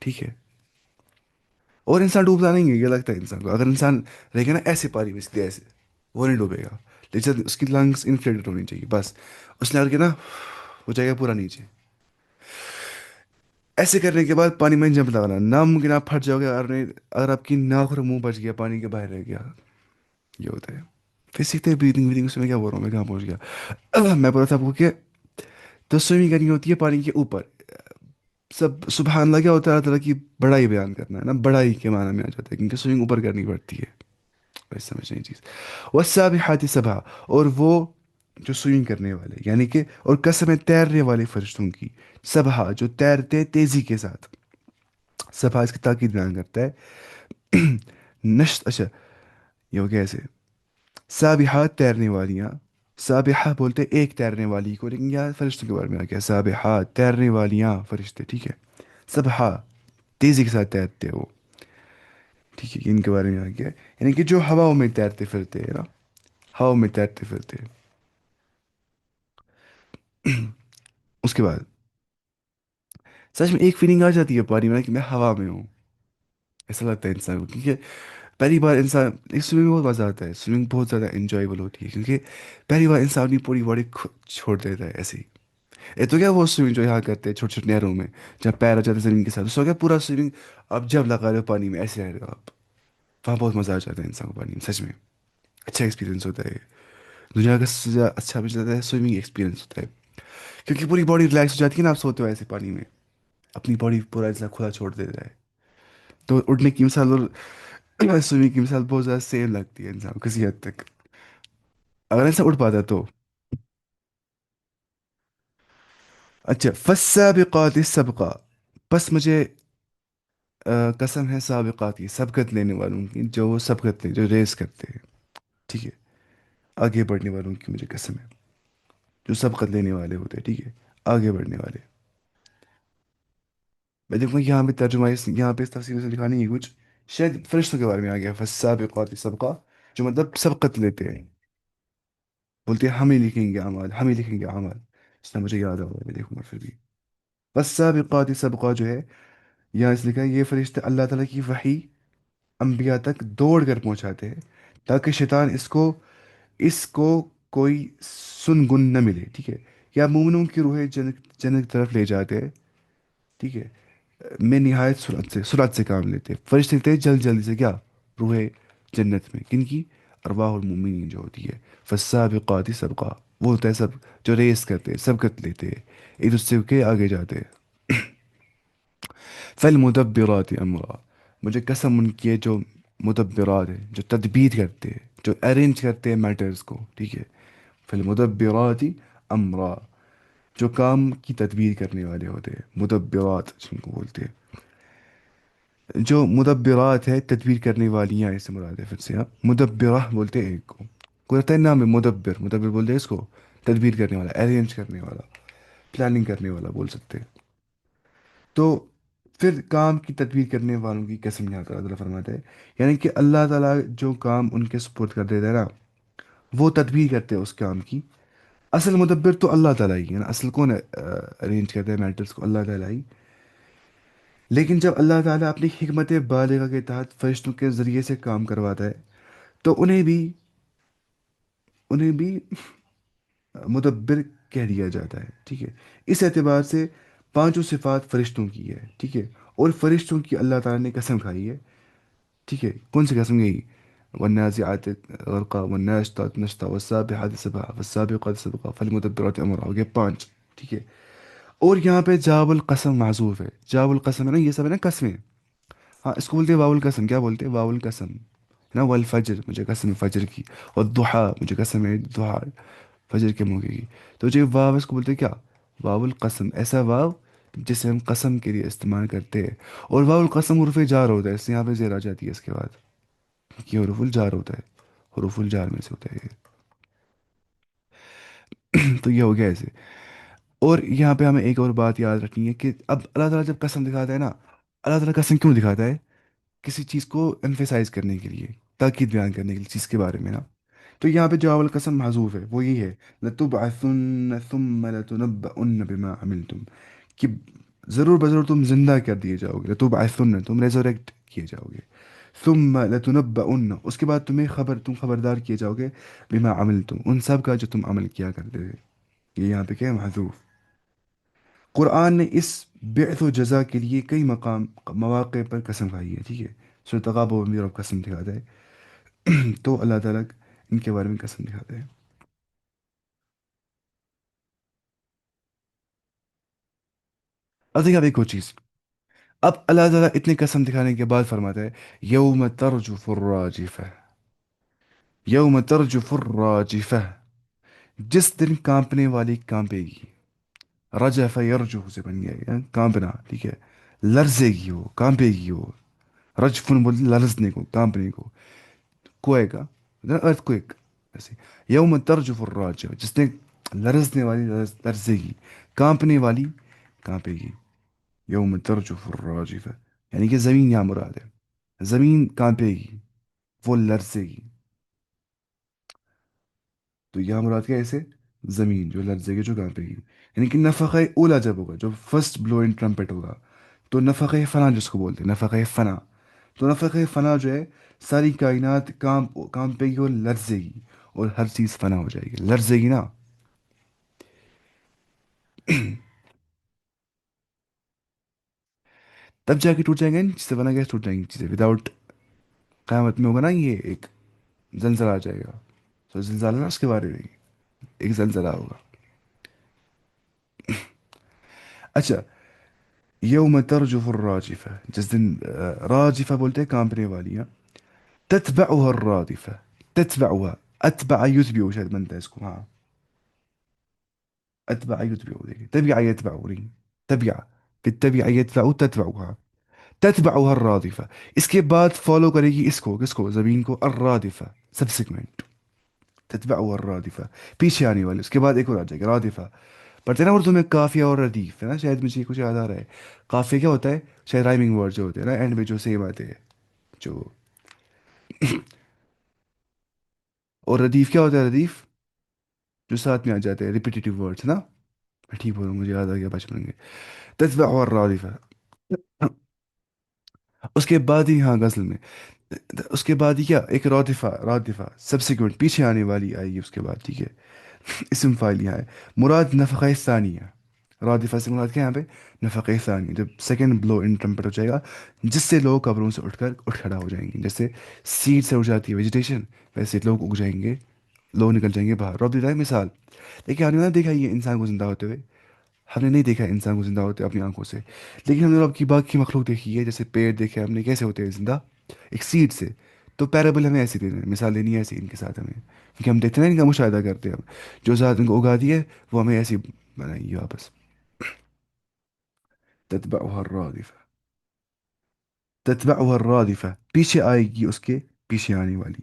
ٹھیک ہے؟ اور انسان ڈوبتا نہیں ہے، یہ لگتا ہے انسان کو، اگر انسان رہے گا نا ایسے پانی میں سیدھے ایسے، وہ نہیں ڈوبے گا، لیکن اس کی لنگس انفلیٹڈ ہونی چاہیے بس، اس نے کر کے نا ہو جائے گا پورا نیچے، ایسے کرنے کے بعد پانی میں جمپ لگانا، ناممکن آپ پھٹ جاؤ گے، اگر آپ کی ناک اور منہ بچ گیا پانی کے باہر رہ گیا، یہ ہوتا ہے. پھر سیکھتے ہیں بریدنگ ویدنگ، اس میں کیا بول رہا ہوں میں، کہاں پہنچ گیا؟ میں بول رہا تھا آپ کو کہ تو سوئمنگ کرنی ہوتی ہے پانی کے اوپر. سب سبحان اللہ کیا ہوتا ہے، اللہ تعالیٰ کی بڑائی بیان کرنا ہے نا، بڑائی کے معنی میں آ جاتا ہے، کیونکہ سوئمنگ اوپر کرنی پڑتی ہے، بس سمجھ نہیں چیز. والسابحات سبحا، اور وہ جو سوئمنگ کرنے والے یعنی کہ، اور قسم ہے تیرنے والے فرشتوں کی، سبحا جو تیرتے تیزی کے ساتھ، سبحا اس کی تاکید بیان کرتا ہے. نشت اچھا، یہ ہو گیا ایسے، سابحات تیرنے والیاں، سابحہ بولتے ایک تیرنے والی کو، لیکن یہاں فرشتوں کے بارے میں آ گیا، سابحات تیرنے والیاں فرشتے، ٹھیک ہے؟ سبحہ تیزی کے ساتھ تیرتے ہو، ٹھیک ہے، ان کے بارے میں آ گیا، یعنی کہ جو ہواؤں میں تیرتے پھرتے ہیں نا، ہواؤں میں تیرتے پھرتے ہیں. اس کے بعد سچ میں ایک فیلنگ آ جاتی ہے پانی میں کہ میں ہوا میں ہوں، ایسا لگتا ہے انسان کو، کیونکہ پہلی بار انسان، سوئمنگ بہت مزہ آتا ہے، سوئمنگ بہت زیادہ انجوائبل ہوتی ہے، کیونکہ پہلی بار انسان اپنی پوری باڈی چھوڑ دیتا ہے ایسے ہی. یہ تو کیا وہ سوئمنگ جو یہاں کرتے ہیں چھوٹے چھوٹے نہروں میں، جب پیر آ جاتے ہیں زمین کے ساتھ، سو کیا پورا سوئمنگ آپ جب لگا رہے ہو پانی میں ایسے رہ رہے ہو آپ، وہاں بہت مزہ آ جاتا ہے انسان کو پانی میں، سچ میں اچھا ایکسپیرینس ہوتا ہے. دنیا کا سب سے زیادہ اچھا مجھے لگتا ہے سوئمنگ ایکسپیرینس ہوتا ہے، کیونکہ پوری باڈی ریلیکس ہو جاتی ہے نا، آپ سوتے ہو ایسے پانی میں، اپنی باڈی پورا انسان کھلا چھوڑ دیتا ہے، تو اڑنے کی مثال اور سوئمنگ کی مثال بہت زیادہ سیم لگتی ہے انسان کو کسی حد تک، اگر ایسا اڑ پاتا ہے تو. اچھا، فالسابقات سبقہ، بس مجھے قسم ہے سابقات کی، سبقت لینے والوں کی، جو وہ سبقت لے جو ریس کرتے ہیں، ٹھیک ہے، آگے بڑھنے والوں کی مجھے قسم ہے، جو سبقت لینے والے ہوتے ہیں، ٹھیک ہے، آگے بڑھنے والے. میں دیکھوں گا یہاں پہ ترجمہ یہاں پہ اس تفصیل سے لکھا نہیں ہے کچھ، شاید فرشتوں کے بارے میں آ گیا فالسابقات سبقہ، جو مطلب سبقت لیتے ہیں، بولتے ہیں ہم ہی لکھیں گے اعمال، ہم ہی لکھیں گے اعمال، اس نے مجھے یاد آ گیا، میں دیکھوں گا پھر بھی. فالسابقات سبقہ جو ہے، یہاں اس لکھا ہے یہ فرشتے اللہ تعالیٰ کی وحی انبیاء تک دوڑ کر پہنچاتے ہیں، تاکہ شیطان اس کو کوئی سن گن نہ ملے، ٹھیک ہے، یا مومنوں کی روحیں جنت جنت کی طرف لے جاتے ہیں، ٹھیک ہے، میں نہایت سرعت سے کام لیتے ہیں فرشتے، لیتے ہیں جلد جلدی سے کیا، روحیں جنت میں، کن کی؟ ارواح المؤمنین جو ہوتی ہے. فالسابقات سبقہ، وہ ہوتا ہے سب جو ریس کرتے ہیں، سبقت لیتے ہیں، ایک دوسرے کے آگے جاتے ہیں. فالمدبرات امرا، مجھے قسم ان کی ہے جو مدبرات ہیں، جو تدبیر کرتے ہیں، جو ارینج کرتے ہیں میٹرز کو، ٹھیک ہے. فالمدبرات امرا، جو کام کی تدبیر کرنے والے ہوتے ہیں، مدبرات جن کو بولتے ہیں، جو مدبرات ہے تدبیر کرنے والیاں، اس سے مراد ہے، پھر سے آپ مدبرہ بولتے ہیں ایک کو، کوئی رہتا ہے نام ہے مدبر، مدبر بولتے ہیں اس کو، تدبیر کرنے والا، ارینج کرنے والا، پلاننگ کرنے والا بول سکتے ہیں. تو پھر کام کی تدبیر کرنے والوں کی قسم یہاں پر اللہ فرماتا ہے، یعنی کہ اللہ تعالیٰ جو کام ان کے سپورٹ کر دیتا ہے نا، وہ تدبیر کرتے ہیں اس کام کی. اصل مدبر تو اللہ تعالیٰ ہی ہے نا، اصل کون ارینج کرتے ہیں میٹرز کو؟ اللہ تعالیٰ ہی. لیکن جب اللہ تعالیٰ اپنی حکمت بالغہ کے تحت فرشتوں کے ذریعے سے کام کرواتا ہے، تو انہیں بھی مدبر کہہ دیا جاتا ہے، ٹھیک ہے. اس اعتبار سے پانچوں صفات فرشتوں کی ہے، ٹھیک ہے، اور فرشتوں کی اللہ تعالیٰ نے قسم کھائی ہے، ٹھیک ہے. کون سی قسم گئی؟ والنازعات غرقا والناشطات نشطا والسابحات سبحا فالسابقات سبقا فالمدبرات امرا، ہو گیا پانچ، ٹھیک ہے. اور یہاں پہ جاب القسم معذوف ہے، جاب القسم ہے نا، یہ سب ہے نا قسمیں. ہاں اس کو بولتے ہیں واو القسم، کیا بولتے ہیں؟ واو القسم ہے نا، والفجر مجھے قسم ہے فجر کی، والضحا مجھے قسم ہے ضحا، فجر کے موقع کی. تو جو واو اس کو بولتے ہیں کیا؟ واو القسم، ایسا واو جسے ہم قسم کے لیے استعمال کرتے ہیں. اور واو القسم حروف جار ہوتا ہے، اس سے یہاں پہ زیر آ جاتی ہے اس کے بعد، یہ حروف الجار ہوتا ہے، حروف الجار میں سے ہوتا ہے یہ. تو یہ ہو گیا ایسے. اور یہاں پہ ہمیں ایک اور بات یاد رکھنی ہے کہ اب اللہ تعالیٰ جب قسم دکھاتا ہے نا، اللہ تعالیٰ قسم کیوں دکھاتا ہے؟ کسی چیز کو emphasize کرنے کے لیے، تاکید بیان کرنے کے لیے چیز کے بارے میں نا. تو یہاں پہ جواب القسم محذوف ہے، وہ یہی ہے، لَتُبْعَثُنَّ ثُمَّ لَتُنَبَّؤُنَّ بِمَا عَمِلْتُم، کہ ضرور بضرور تم زندہ کر دیے جاؤ گے، لَتُبْعَثُنَّ تم ریزوریکٹ کیے جاؤ گے، ثم لَتُنَبَّؤُنَّ اس کے بعد تم خبردار کیے جاؤ گے، بما عملتم ان سب کا جو تم عمل کیا کرتے تھے. یہ یہاں پہ کیا ہے؟ محذوف. قرآن نے اس بعث و جزا کے لیے کئی مواقع پر قسم کھائی ہے، ٹھیک ہے. سورۃ تغابن میں رب قسم دکھاتا ہے. تو اللہ تعالیٰ ان کے بارے میں قسم دکھاتا ہے. اب دیکھیں اب ایک اور چیز. اب اللہ تعالیٰ اتنے قسم دکھانے کے بعد فرماتا ہے یوم ترجف الراجفہ، یوم ترجف الراجفہ، جس دن کانپنے والی کانپے گی. رجف یرجف سے بن گیا ہے کانپنا، ٹھیک ہے. لرزے گی وہ، کانپے گی وہ. رجفن بولتے لرزنے کو، کانپنے کو. کوئے کا ارتھ کوئک ایسے. یوم ترجف الراجفہ، جس نے لرزنے والی لرزے گی، کانپنے والی کانپے گی. یوم ترجف الراجفہ، یعنی کہ زمین یہاں مراد ہے. زمین کانپے گی، وہ لرزے گی. تو یہاں مراد کیا ہے اسے؟ زمین جو لرزے گی، جو کانپے گی. یعنی کہ نفخہ اولا جب ہوگا، جو فرسٹ بلو ان ٹرمپٹ ہوگا، تو نفخہ فنا جس کو بولتے ہیں، نفخہ فنا. تو نفخہ فنا جو ہے، ساری کائنات کانپے گی اور لرزے گی، اور ہر چیز فنا ہو جائے گی، لرزے گی نا. تب جا کے ٹوٹ جائیں گے چیزیں، بنا گیس ٹوٹ جائیں گی چیزیں وداؤٹ. قیامت میں ہوگا نا یہ ایک زلزلہ آ جائے گا. تو زلزلہ نا اس کے بارے میں ایک زلزلہ ہوگا. اچھا. یوم ترجف الراجفہ، جس دن راجفہ بولتے ہیں کانپنے والی. ہاں. تتبعها الرادفة، تتبعها، اتبع يتبع شاید بنتا ہے اس کو. ہاں. اتبع يتبع، دیکھیں تبع يتبع نہیں، تبع، بالتبع يتبع تتبعها، تتبعها الرادفة. اس کے بعد فالو کرے گی اس کو، کس کو؟ زمین کو. الرادفة سبسیکوینٹ، تتبعها الرادفة، پیچھے آنے والی. اس کے بعد ایک اور آ جائے گا رادفة. پڑھتے ہیں نا اردو میں قافیہ اور ردیف ہے نا، شاید مجھے کچھ یاد آ رہا ہے. قافیہ کیا ہوتا ہے؟ شاید رائمنگ ورڈ جو ہوتے ہیں نا اینڈ میں جو سیم آتے ہیں جو. اور ردیف کیا ہوتا ہے؟ ردیف جو ساتھ میں آ جاتے ہیں ریپیٹیٹیو ورڈس نا. میں ٹھیک بول رہا ہوں، مجھے یاد آ گیا بچپن کے. تتبع الرادفة. اس کے بعد ہی، ہاں غزل میں، اس کے بعد ہی کیا؟ ایک رادفہ، رادفہ سبسیکوینٹ پیچھے آنے والی آئے گی اس کے بعد، ٹھیک ہے. اسم فاعل یہاں ہے. مراد نفخہ ثانیہ. رادفہ سے مراد کیا ہے یہاں پہ؟ نفخہ ثانیہ، جب سیکنڈ بلو ان ٹرمپٹ ہو جائے گا، جس سے لوگ قبروں سے اٹھ کھڑا ہو جائیں گے. جیسے سیڈ سے اٹھ جاتی ہے ویجیٹیشن، ویسے لوگ اگ جائیں گے، لوگ نکل جائیں گے باہر. رب دیتا ہے مثال. لیکن ہم نے نہ دیکھا یہ انسان کو زندہ ہوتے ہوئے، ہم نے نہیں دیکھا انسان کو زندہ ہوتے اپنی آنکھوں سے. لیکن ہم نے رب کی باقی مخلوق دیکھی ہے، جیسے پیڑ دیکھے ہم نے کیسے ہوتے ہیں زندہ، ایک سیڈ سے. تو پیرابل ہمیں ایسے دینا ہے، مثال دینی ہے ایسی ان کے ساتھ ہمیں، کیونکہ ہم دیکھتے ہیں نا ان کا مشاہدہ کرتے ہیں ہم. جو ذات ان کو اگا دی ہے وہ ہمیں ایسی بنائیں گی واپس. تتبعها الرادفة، تتبعها الرادفة، پیچھے آئے گی اس کے پیچھے آنے والی.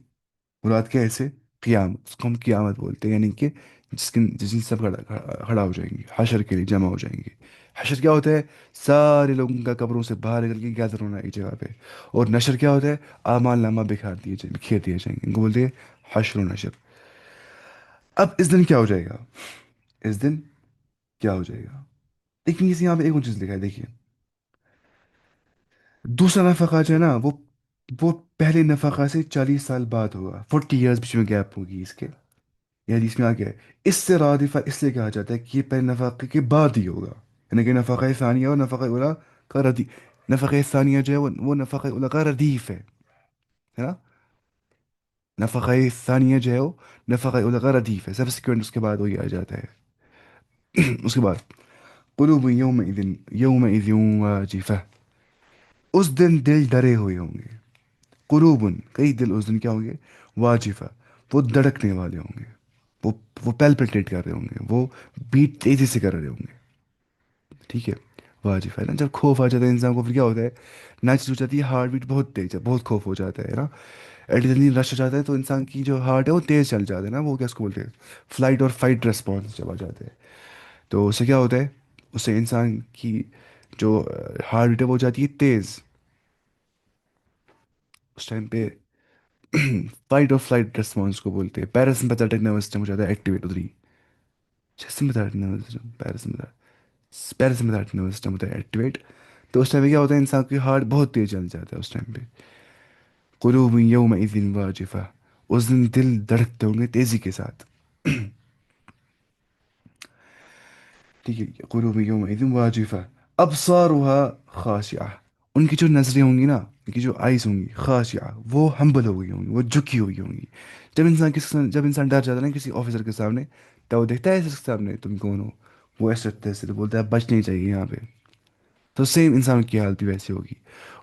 مراد کیا ہے اسے؟ قیامت، اس کو ہم قیامت بولتے ہیں. یعنی کہ جس دن سب کھڑا ہو جائیں گے، حشر کے لیے جمع ہو جائیں گے. حشر کیا ہوتا ہے؟ سارے لوگوں کا قبروں سے باہر نکل کے گیدر ہونا ایک جگہ پہ. اور نشر کیا ہوتا ہے؟ اعمال نامہ بکھیر دیے جائیں گے، ان کو بولتے ہیں حشر و نشر. اب اس دن کیا ہو جائے گا؟ اس دن کیا ہو جائے گا؟ لیکن اس یہاں پہ ایک اور چیز لکھا ہے، دیکھیے. دوسرا نفقہ جو ہے نا، وہ پہلے نفقہ سے 40 سال بعد ہوگا، 40 ایئرس بیچ میں گیپ ہوگی اس کے. یہ حدیث میں آ گیا ہے. اس سے رادفہ اس لیے کہا جاتا ہے کہ یہ پہلے نفقے کے بعد ہی ہوگا. یعنی کہ نفقہ ثانیہ اور نفقہ اولا کا ردی، نفقہ ثانیہ جو ہے وہ نفقہ اولا کا ردیف ہے نا. نفقہ ثانیہ جو ہے وہ نفقہ اولا کا ردیف ہے، سبسیکوینٹ اس کے بعد وہی آ جاتا ہے. اس کے بعد قلوب یومئذ واجفہ، اس دن دل ڈرے ہوئے ہوں گے. قلوب، کئی دل اس دن کیا ہوں گے؟ واجفہ، وہ دھڑکنے والے ہوں گے. وہ وہ پیلپٹیٹ کر رہے ہوں گے، وہ بیٹ تیزی سے کر رہے ہوں گے. ٹھیک ہے. واجف ہے نا. جب خوف آ جاتا ہے انسان کو پھر کیا ہوتا ہے؟ نیچرل ہو جاتی ہے ہارٹ بیٹ بہت تیز ہے، بہت خوف ہو جاتا ہے نا. ایڈرینلین رش ہو جاتا ہے تو انسان کی جو ہارٹ ہے وہ تیز چل جاتا ہے نا. وہ کیا اس کو بولتے ہیں؟ فلائٹ اور فائٹ ریسپانس جب آ جاتے ہیں تو اس سے کیا ہوتا ہے؟ اس سے انسان کی جو ہارٹ بیٹ ہے وہ ہو جاتی ہے تیز. उस टाइम पे फाइट और फ्लाइट रिस्पॉन्स को बोलते हैं, पैरासिम्पैथेटिक नर्वस सिस्टम हो जाता है एक्टिवेट उधर ही। Sympathetic nervous system, parasympathetic nervous system होता है एक्टिवेट। तो उस टाइम पे क्या होता है, इंसान की हार्ट बहुत तेज चल जाता है उस टाइम पे। कुलूब यौमइज़िन वाजिफा, उस दिन दिल धड़कते होंगे तेजी के साथ। ठीक है, कुलूब यौमइज़िन वाजिफा, अबसारुहा खाशिआ, उनकी जो नजरें होंगी ना, उनकी जो आइज होंगी खाशिआ, वो हम्बल हो गई होंगी, वो झुकी हुई होंगी। जब इंसान डर जाता है ना किसी ऑफिसर के सामने, तब वो देखता है इसके सामने तुम कौन हो, वो ऐसे तैसे बोलता है बच नहीं चाहिए यहाँ पे। तो सेम इंसान की हालत भी वैसी होगी।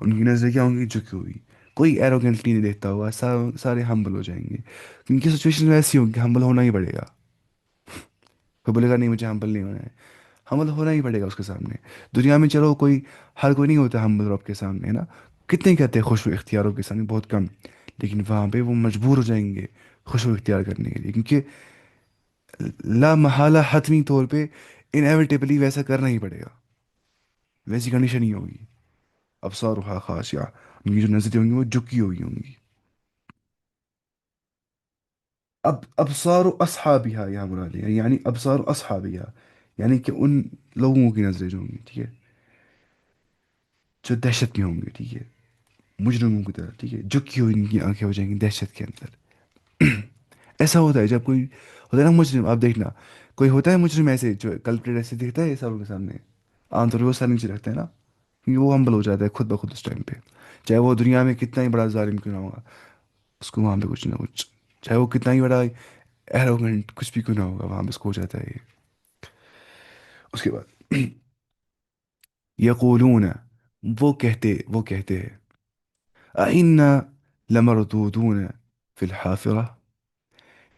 उनकी नज़रें क्या होंगी, झुकी हुई। कोई एरोगेंटली नहीं देखता हुआ, सारे हम्बल हो जाएंगे। उनकी सिचुएशन वैसी होगी, हम्बल होना ही पड़ेगा। कोई बोलेगा नहीं मुझे हम्बल नहीं होना है, हम्बल होना ही पड़ेगा उसके सामने। दुनिया में चलो कोई, हर कोई नहीं होता हम्बल रब के सामने, है ना। कितने कहते हैं खुशबू इख्तियारों के सामने, बहुत कम। लेकिन वहाँ पे वो मजबूर हो जाएंगे खुशबू इख्तियार करने के लिए, क्योंकि ला महाला हतमी तौर पे इनएविटेबली वैसा करना ही पड़ेगा, वैसी कंडीशन ही होगी। अबसारुहा खाशिया, उनकी जो नजरें होंगी वो झुकी हुई होंगी। अब अबसार असहाबिहा यहाँ मुराद है, यानी अबसार असहाबिहा, यानी कि उन लोगों की नजरें जो होंगी, ठीक है, जो दहशत में होंगे, ठीक है, मुजरिमों की तरह, ठीक है, झुकी हुई इनकी आंखें हो जाएंगी दहशत के अंदर। ऐसा होता है जब कोई होता है ना मुजरिम, आप देखना, कोई होता है मुजरिम ऐसे जो कल्प्रिट ऐसे दिखता है सबके सामने, आमतौर पर वो सर नीचे रखता है ना, क्योंकि वो हम्बल हो जाता है खुद ब खुद उस टाइम पे। चाहे वो दुनिया में कितना ही बड़ा जालिम क्यों ना होगा, उसको वहाँ पे कुछ ना कुछ, चाहे वो कितना ही बड़ा एरोगेंट कुछ भी क्यों ना होगा, वहाँ पे उसको हो जाता है ये। उसके बाद यकूलून, वो कहते हैं, अइन्ना लमरदूदून फिल हाफिरा,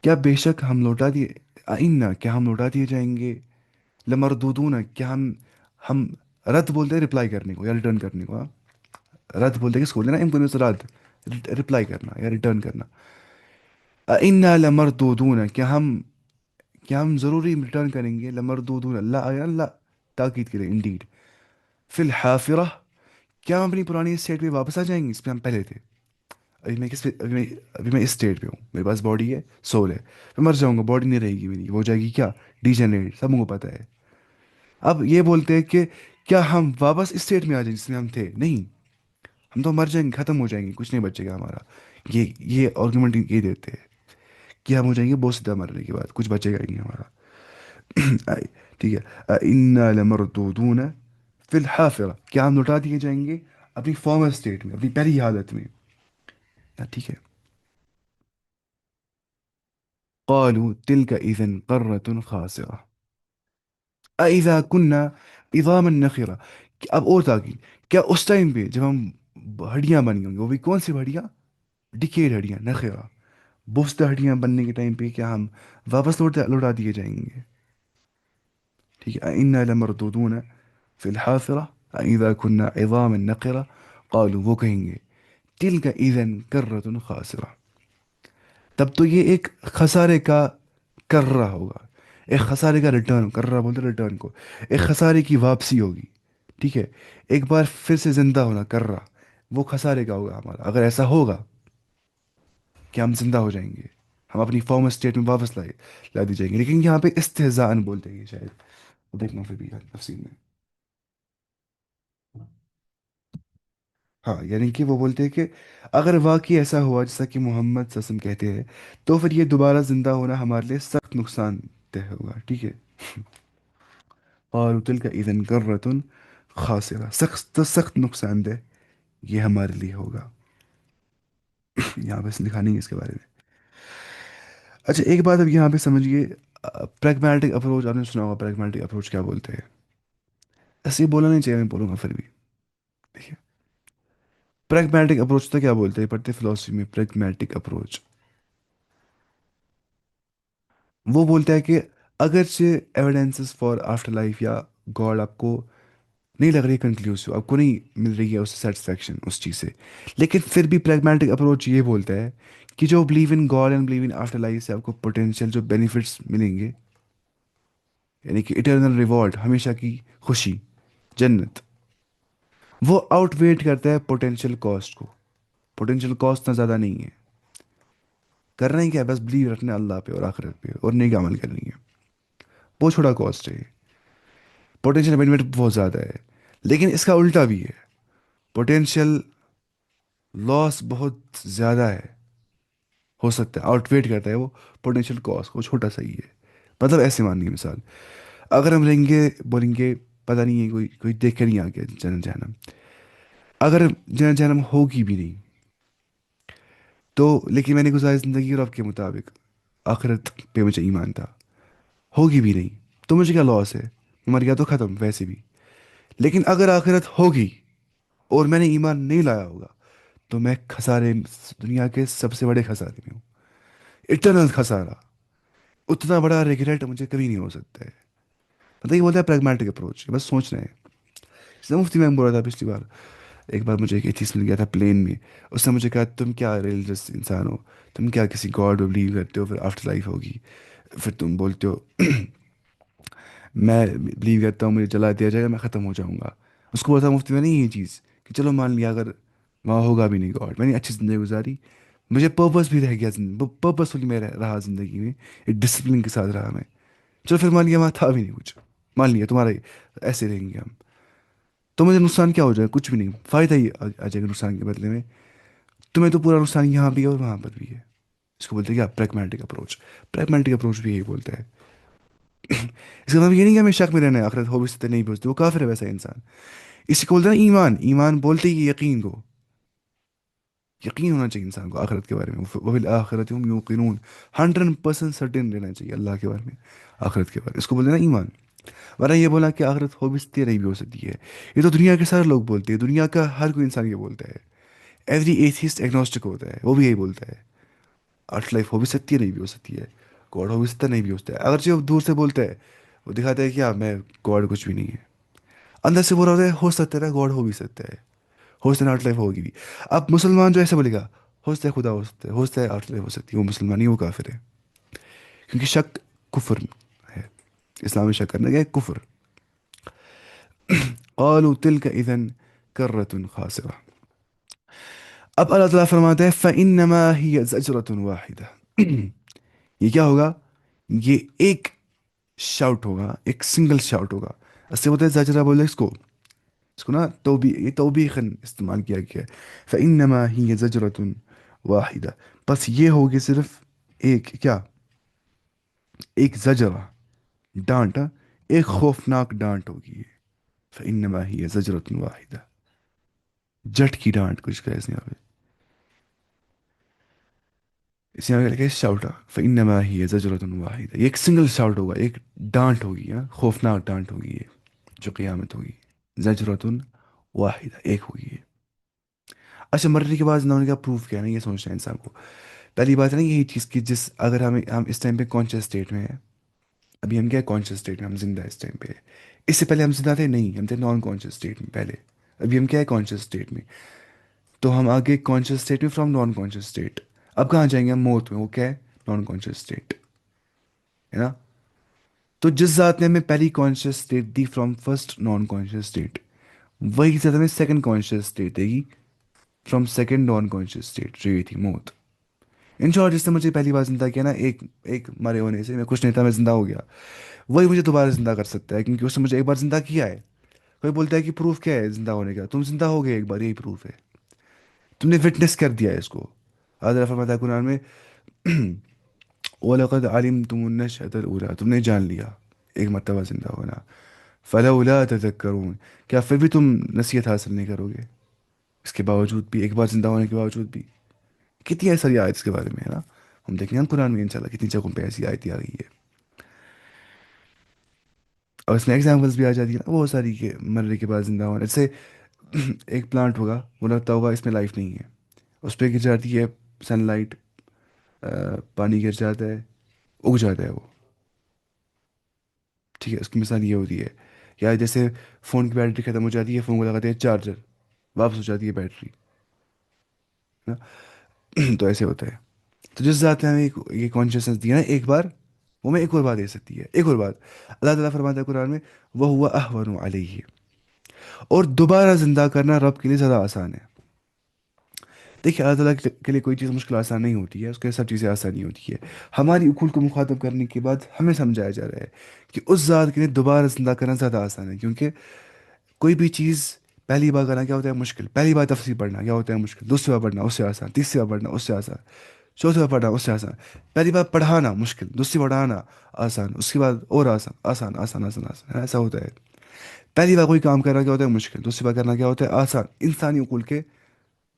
क्या बेशक हम लौटा दिए, अइन्ना क्या हम लौटा दिए जाएंगे, लमरदूदून क्या हम रद्द बोलते हैं रिप्लाई करने को या रिटर्न करने को, हाँ? रद्द बोलते हैं किसको, लेना इनको रद्द, रिप्लाई करना या रिटर्न करना। अइन्ना लमरदूदून क्या हम ज़रूरी रिटर्न करेंगे, लमरदूदून अल्लाह आया अल्लाह, ताकीद के लिए इंडीड, फिल हाफिरा, क्या हम अपनी पुरानी स्टेट पे वापस आ जाएंगे, इस पे हम पहले थे। अभी मैं इस स्टेट पे हूँ, मेरे पास बॉडी है, सोल है, मैं मर जाऊंगा, बॉडी नहीं रहेगी मेरी, वो हो जाएगी क्या, डिजेनरेट, सबको पता है। अब ये बोलते हैं कि क्या हम वापस इस स्टेट में आ जाएं जिसमें हम थे, नहीं, हम तो मर जाएंगे, खत्म हो जाएंगे, कुछ नहीं बचेगा हमारा। ये आर्गुमेंट ये देते हैं कि हम हो जाएंगे बहुत सीधा, मरने के बाद कुछ बचेगा ही नहीं हमारा। ठीक है, इन्ना लमरदूदून फिल हाफिरा, क्या हम लौटा दिए जाएंगे अपनी फॉर्मर स्टेट में, अपनी पहली हालत में। ठीक है, قالوا تلك إذا قرة خاسرة أإذا كنا عظاما نخرة। अब और ताकि, क्या उस टाइम पे जब हम हड्डियां बनी होंगी, वो भी कौन सी हड्डियां, डिकेड हड्डियां, नखरा, बुस्त हड्डियां बनने के टाइम पे क्या हम वापस लौटा दिए जाएंगे। ठीक है, इन्ना लमरदूदून फिल हाफिरा अइज़ा कुन्ना इज़ामन नखरा, قالوا वो कहेंगे, तिलक इज़न कर्रतुन खासिरा, तब तो ये एक खसारे का कर्रा होगा, एक खसारे का रिटर्न, कर्रा बोलते रिटर्न को, एक खसारे की वापसी होगी। ठीक है, एक बार फिर से जिंदा होना, कर्रा, वो खसारे का होगा हमारा, अगर ऐसा होगा कि हम जिंदा हो जाएंगे, हम अपनी फॉर्मर स्टेट में वापस ला दी जाएंगे। लेकिन यहाँ पे इस्तेज़ान बोलते हैं ये शायद, वो देखना फिर भी तफसील में। हाँ, यानी कि वो बोलते हैं कि अगर वाकई ऐसा हुआ जैसा कि मोहम्मद सल्लल्लाहु अलैहि वसल्लम कहते हैं, तो फिर ये दोबारा जिंदा होना हमारे लिए सख्त नुकसानदेह होगा। ठीक है, और तिल का ईदन कर्रतुन खासिरा, सख्त सख्त नुकसानदेह ये हमारे लिए होगा। यहाँ पे लिखा नहीं है इसके बारे में। अच्छा, एक बात अब यहाँ पे समझिए, प्रैग्मेटिक अप्रोच, आपने सुना होगा प्रैग्मेटिक अप्रोच क्या बोलते हैं। ऐसे ही बोलना नहीं चाहिए, मैं बोलूँगा फिर भी। देखिए, प्रैग्मेटिक अप्रोच तो क्या बोलते हैं, पढ़ते फिलोसफी में, प्रैग्मेटिक अप्रोच वो बोलता है कि अगरचे एविडेंसेस फॉर आफ्टर लाइफ या गॉड आपको नहीं लग रही कंक्लूसिव, आपको नहीं मिल रही है उससे सेटिस्फैक्शन उस चीज़ से, लेकिन फिर भी प्रैग्मेटिक अप्रोच ये बोलता है कि जो believe in God and believe in after life से आपको पोटेंशियल जो बेनिफिट्स मिलेंगे, यानी कि इटर्नल रिवॉर्ड, हमेशा की खुशी, जन्नत, वो आउटवेट करता है पोटेंशियल कॉस्ट को, पोटेंशियल कॉस्ट इतना ज़्यादा नहीं है। कर रहे हैं क्या, बस बिलीव रखना है अल्लाह पे और आखिरत पे और नेक अमल करनी है। बहुत छोटा कॉस्ट है। पोटेंशियल बेनिफिट बहुत ज़्यादा है, लेकिन इसका उल्टा भी है। पोटेंशियल लॉस बहुत ज़्यादा है, हो सकता है आउटवेट करता है वो पोटेंशियल कॉस्ट को, छोटा सा ही है। मतलब ऐसे मानिए मिसाल, अगर हम रहेंगे बोलेंगे पता नहीं है, कोई कोई देख कर नहीं आ गया जन्म जहनम, अगर जन्म जहनम होगी भी नहीं तो, लेकिन मैंने गुजारी ज़िंदगी रब के मुताबिक, आखिरत पे मुझे ईमान था, होगी भी नहीं तो मुझे क्या लॉस है, मर गया तो ख़त्म वैसे भी। लेकिन अगर आखिरत होगी और मैंने ईमान नहीं लाया होगा तो मैं खसारे, दुनिया के सबसे बड़े खसारे में हूँ, इटरनल खसारा। उतना बड़ा रिग्रेट मुझे कभी नहीं हो सकता है। मतलब ये बोलता है प्रैग्मेटिक अप्रोच, बस सोचना है। इसलिए मुफ्ती मैं बोल रहा था पिछली बार, एक बार मुझे एक एथिस्ट मिल गया था प्लेन में। उसने मुझे कहा तुम क्या रिलीजियस इंसान हो, तुम क्या किसी गॉड में बिलीव करते हो, फिर आफ्टर लाइफ होगी, फिर तुम बोलते हो मैं बिलीव करता हूँ मुझे जला दिया जाएगा, मैं ख़त्म हो जाऊँगा। उसको बोला था मुफ्ती मैंने ये चीज़ कि चलो मान लिया अगर वहाँ होगा भी नहीं गॉड, मैंने अच्छी ज़िंदगी गुजारी, मुझे पर्पस भी रह गया, पर्पसफुली मैं रहा ज़िंदगी में, एक डिसिप्लिन के साथ रहा मैं। चलो फिर मान लिया वहाँ था भी नहीं कुछ, मान लिया तुम्हारे ऐसे रहेंगे हम, तो मुझे नुकसान क्या हो जाएगा, कुछ भी नहीं, फ़ायदा ही आ जाएगा नुकसान के बदले में। तुम्हें तो पूरा नुकसान यहाँ भी है और वहाँ पर भी है। इसको बोलते हैं क्या, प्रैग्मेटिक अप्रोच। प्रैग्मेटिक अप्रोच भी यही बोलता है। इसका मतलब ये नहीं कि हमें शक में रहना है, आखिरत हो भी सकते नहीं भी हो सकते, वो काफिर है वैसा इंसान। इसी को बोलते हैं ना ईमान, ईमान बोलते ही यकीन को, यकीन होना चाहिए इंसान को आखिरत के बारे में, वबिल आखिरत हुम यूकिनून। 100% सर्टेन रहना चाहिए अल्लाह के बारे में, आखिरत के बारे में, इसको बोलते हैं ना ईमान। वरना ये बोला कि आखिरत हो भी सकती है नहीं भी हो सकती है, ये तो दुनिया के सारे लोग बोलते हैं, दुनिया का हर कोई इंसान ये बोलता है। एवरी एथिस्ट एग्नोस्टिक होता है, वो भी यही बोलता है, आफ्टर लाइफ हो भी सकती है नहीं भी हो सकती है, गॉड हो भी सकता है नहीं भी हो सकता है। अगर जो दूर से बोलता है वो दिखाता है कि हाँ मैं, गॉड कुछ भी नहीं है, अंदर से बोल रहा होता है हो सकता है ना गॉड हो भी सकता है, हो सकता है आफ्टर लाइफ होगी भी। अब मुसलमान जो ऐसे बोलेगा हो सकता है खुदा हो सकता है, हो सकता है आफ्टर लाइफ हो सकती है, वो मुसलमान नहीं, वो काफिर है। क्योंकि शक कुफर है, इस्लाम में शक करने का एक कुफर। क़ालू तिल्क इज़न कर्रतुन खासिरा। अब अल्लाह ताला फरमाते हैं फ़इन्नमा हिय ज़जरतुन वाहिदा। ये क्या होगा, ये एक शाउट होगा, एक सिंगल शाउट होगा। इससे बोलते हैं जजरा बोले इसको, इसको ना तौबी, ये तौबीखन इस्तेमाल किया गया है। फ़इन्नमा हिय ज़जरतुन वाहिदा, बस ये होगी सिर्फ एक क्या, एक जजरा, डांट, हाँ? एक खौफनाक डांट होगी ये। फ़इन्नमा हिय ज़जरतुन वाहिदा, जट की डांट कुछ कहे इसने यहाँ पे, इसे यहाँ पे लिखा है शाउट। फ़इन्नमा हिय ज़जरतुन वाहिदा, ये एक सिंगल शाउट होगा, एक डांट होगी, हाँ, खौफनाक डांट होगी ये, जो क़यामत होगी। ज़जरतुन वाहिदा, एक होगी ये। अच्छा, मरने के बाद जिंदा होने का प्रूफ क्या है ना, ये सोचना है इंसान को। पहली बात है ना यही चीज़ कि जिस, अगर हम इस टाइम पे कॉन्शियस स्टेट में है, अभी हम क्या है कॉन्शियस स्टेट में, हम जिंदा इस टाइम पे है। इससे पहले हम जिंदा थे नहीं, हम थे नॉन कॉन्शियस स्टेट में पहले। अभी हम क्या है कॉन्शियस स्टेट में, तो हम आगे कॉन्शियस स्टेट में फ्रॉम नॉन कॉन्शियस स्टेट। अब कहाँ जाएंगे हम, मौत में, वो क्या है नॉन कॉन्शियस स्टेट, है ना। तो जिस ज़ात ने हमें पहली conscious state the from first non conscious state, वही ज़ात हमें सेकंड कॉन्शियस स्टेट देगी from second non conscious state, जो ये थी मौत। इन शॉर्ट, जिसने मुझे पहली बार जिंदा किया ना, एक एक मरे होने से, मैं कुछ नहीं था, मैं जिंदा हो गया, वही मुझे दोबारा जिंदा कर सकता है, क्योंकि उसने मुझे एक बार जिंदा किया है। कोई बोलता है कि प्रूफ क्या है जिंदा होने का, तुम जिंदा हो गए एक बार, यही प्रूफ है, तुमने विटनेस कर दिया है इसको। अल्लाह फरमाता है कुरान में वलक़द अलिमतुमुन नशअतल ऊला, तुमने जान लिया एक मर्तबा जिंदा होना, फलौला तज़क्करून, क्या फिर भी तुम नसीहत हासिल नहीं करोगे, इसके बावजूद भी, एक बार जिंदा होने के बावजूद भी। कितनी सारी आयत इसके बारे में है ना, हम देखेंगे हम कुरान में इंशाल्लाह कितनी जगहों पे ऐसी आयत आ गई है। और इसमें एग्जाम्पल्स भी आ जाती है ना बहुत सारी, के मरने के बाद जिंदा होना। जैसे एक प्लांट होगा, वो लगता होगा इसमें लाइफ नहीं है, उस पर गिर जाती है सनलाइट, पानी गिर जाता है, उग जाता है वो। ठीक है, उसकी मिसाल ये होती है। या जैसे फ़ोन की बैटरी ख़त्म हो जाती है, फ़ोन को लगाते हैं चार्जर, वापस हो जाती है बैटरी, है ना। तो ऐसे होता है। तो जिस ज़ात ने हमें ये कॉन्शियसनेस दिया ना एक बार, वो हमें एक और बात दे सकती है, एक और बात। अल्लाह ताला फरमाता है कुरान में, वह हुआ अहवनु अलैहि, और दोबारा जिंदा करना रब के लिए ज़्यादा आसान है। دیکھیے اللہ تعالیٰ کے لیے کوئی چیز مشکل آسان نہیں ہوتی ہے، اس کے سب چیزیں آسان نہیں ہوتی ہے۔ ہماری اقول کو مخاطب کرنے کے بعد ہمیں سمجھایا جا رہا ہے کہ اس ذات کے لیے دوبارہ زندہ کرنا زیادہ آسان ہے، کیونکہ کوئی بھی چیز پہلی بار کرنا کیا ہوتا ہے مشکل، پہلی بار تفسیر پڑھنا کیا ہوتا ہے مشکل، دوسری بار پڑھنا اس سے آسان، تیسری بار پڑھنا اس سے آسان، چوتھی بار پڑھنا اس سے آسان۔ پہلی بار پڑھانا مشکل، دوسری بار پڑھانا آسان، اس کے بعد اور آسان آسان آسان آسان آسان، ایسا ہوتا ہے۔ پہلی بار کوئی کام کرنا کیا ہوتا ہے مشکل، دوسری بار کرنا کیا ہوتا ہے آسان، انسانی عقول کے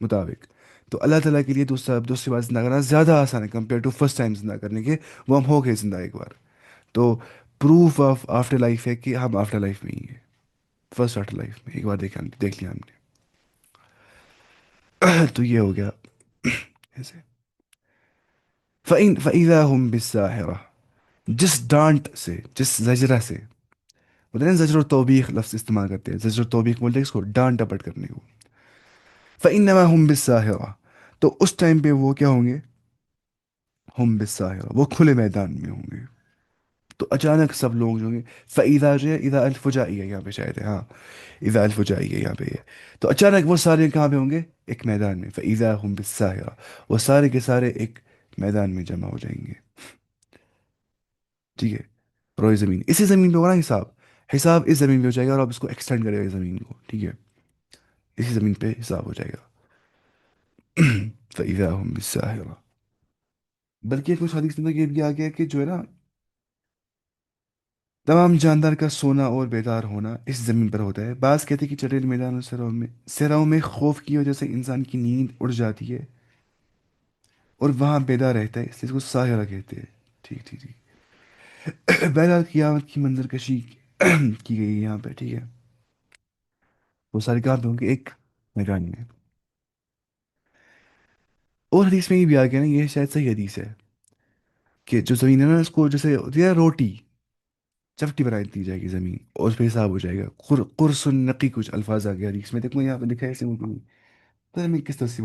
مطابق۔ تو اللہ تعالیٰ کے لیے دوسری بار زندہ کرنا زیادہ آسان ہے کمپیئر ٹو فرسٹ ٹائم زندہ کرنے کے، وہ ہم ہو گئے زندہ ایک بار۔ تو پروف آف آفٹر لائف ہے کہ ہم آفٹر لائف میں ہی ہیں، فرسٹ آفٹر لائف میں ایک بار دیکھ لیا ہم نے۔ تو یہ ہو گیا ایسے۔ فَإِذَا هُمْ بِالسَّاهِرَةِ، جس ڈانٹ سے، جس زجرہ سے، بولتے ہیں زجر و توبیخ لفظ استعمال کرتے ہیں، زجر و توبیخ بولتے ہیں اس کو، ڈانٹ ڈپٹ کرنے کو۔ فَإِنَّمَا هُمْ بِالسَّاهِرَةِ، تو اس ٹائم پہ وہ کیا ہوں گے، ہم بالساہرہ، وہ کھلے میدان میں ہوں گے۔ تو اچانک سب لوگ جو ہوں گے، فَإِذَا جو ہے اذا الفجائیہ یہاں پہ شاید ہے، ہاں اذا الفجائیہ یہاں پہ ہے۔ تو اچانک وہ سارے کہاں پہ ہوں گے، ایک میدان میں، فَإِذَا هُمْ بِالسَّاهِرَةِ، وہ سارے کے سارے ایک میدان میں جمع ہو جائیں گے، ٹھیک ہے، روئے زمین، اسی زمین پہ ہوگا نا حساب، حساب اس زمین پہ ہو جائے گا، اور آپ اس کو ایکسٹینڈ کرے گا اس زمین کو، ٹھیک ہے، اسی زمین پہ حساب ہو جائے گا۔ فَإِذَا هُمْ بِالسَّاهِرَةِ، بلکہ کچھ حدیث میں تو یہ بھی آ گیا کہ جو ہے نا، تمام جاندار کا سونا اور بیدار ہونا اس زمین پر ہوتا ہے۔ بعض کہتے ہیں کہ چٹیل میدان اور صحراؤں میں خوف کی وجہ سے انسان کی نیند اڑ جاتی ہے اور وہاں بیدار رہتا ہے، اس لیے اس کو ساحرہ کہتے ہیں۔ ٹھیک ٹھیک ٹھیک۔ بہرحال قیامت کی منظر کشی کی گئی ہے یہاں پہ، ٹھیک ہے، وہ سارے کہاں پہ ہوں گے، ایک میدان میں۔ اور حدیث میں یہ بھی آ گیا نا، یہ شاید صحیح حدیث ہے، کہ جو زمین ہے نا اس کو جیسے ہوتی ہے نا روٹی، چپٹی بنا دی جائے گی زمین اور اس پہ حساب ہو جائے گا، قرص نقی، کچھ الفاظ آ گیا حدیث میں، دیکھو یہاں پہ لکھا ہے اسے، پتہ نہیں میں کس طرح سے